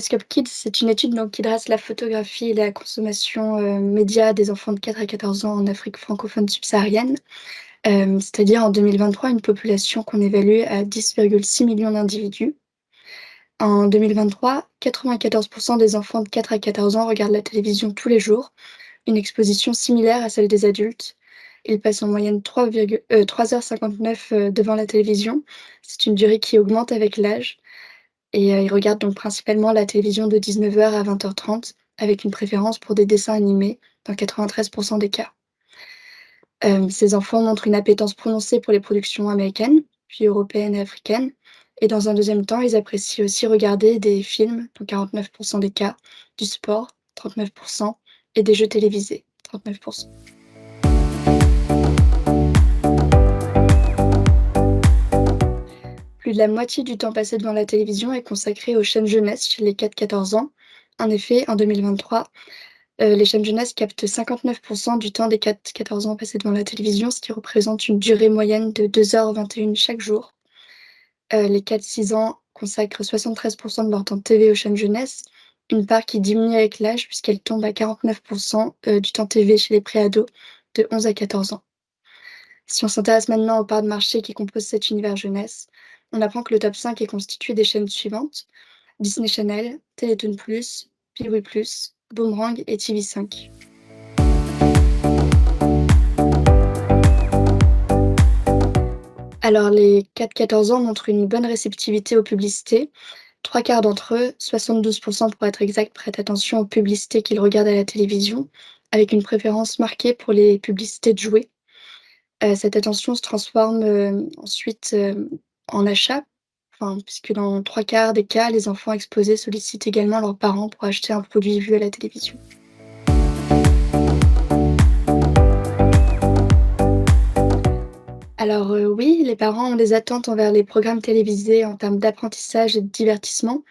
Telescope Kids, c'est une étude donc qui dresse la photographie et la consommation, média des enfants de 4 à 14 ans en Afrique francophone subsaharienne. C'est-à-dire en 2023 une population qu'on évalue à 10,6 millions d'individus. En 2023, 94 des enfants de 4 à 14 ans regardent la télévision tous les jours, une exposition similaire à celle des adultes. Ils passent en moyenne 3 heures 59, devant la télévision. C'est une durée qui augmente avec l'âge. Et ils regardent donc principalement la télévision de 19 heures à 20h30, avec une préférence pour des dessins animés dans 93 des cas. Ces enfants montrent une appétence prononcée pour les productions américaines, puis européennes et africaines, et dans un deuxième temps, ils apprécient aussi regarder des films dans 49 des cas, du sport, 39, et des jeux télévisés, 39. Plus de la moitié du temps passé devant la télévision est consacré aux chaînes jeunesse chez les 4-14 ans. En effet, en 2023, les chaînes jeunesse captent 59 du temps des 4-14 ans passés devant la télévision, ce qui représente une durée moyenne de 2h21 chaque jour. Les 4-6 ans consacrent 73 de leur temps de TV aux chaînes jeunesse, une part qui diminue avec l'âge puisqu'elle tombe à 49 du temps TV chez les préados de 11 à 14 ans. Si on s'intéresse maintenant aux parts de marché qui composent cet univers jeunesse, on apprend que le top 5 est constitué des chaînes suivantes: Disney Channel, Télétoon+, Piwi+, Boomerang et TV5. Alors les 4-14 ans montrent une bonne réceptivité aux publicités. 3/4 d'entre eux, 72 pour être exact, prêtent attention aux publicités qu'ils regardent à la télévision, avec une préférence marquée pour les publicités de jouets. Cette attention se transforme, ensuite, en achat, enfin, puisque dans 3/4 des cas, les enfants exposés sollicitent également leurs parents pour acheter un produit vu à la télévision. Alors, oui, les parents ont des attentes envers les programmes télévisés en termes d'apprentissage et de divertissement.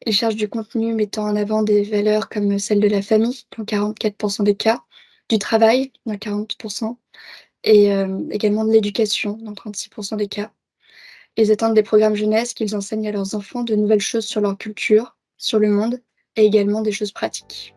Ils cherchent du contenu mettant en avant des valeurs comme celle de la famille, dans 44 des cas, du travail, dans 40, et également de l'éducation, dans 36 des cas. Ils attendent des programmes jeunesse qu'ils enseignent à leurs enfants de nouvelles choses sur leur culture, sur le monde et également des choses pratiques.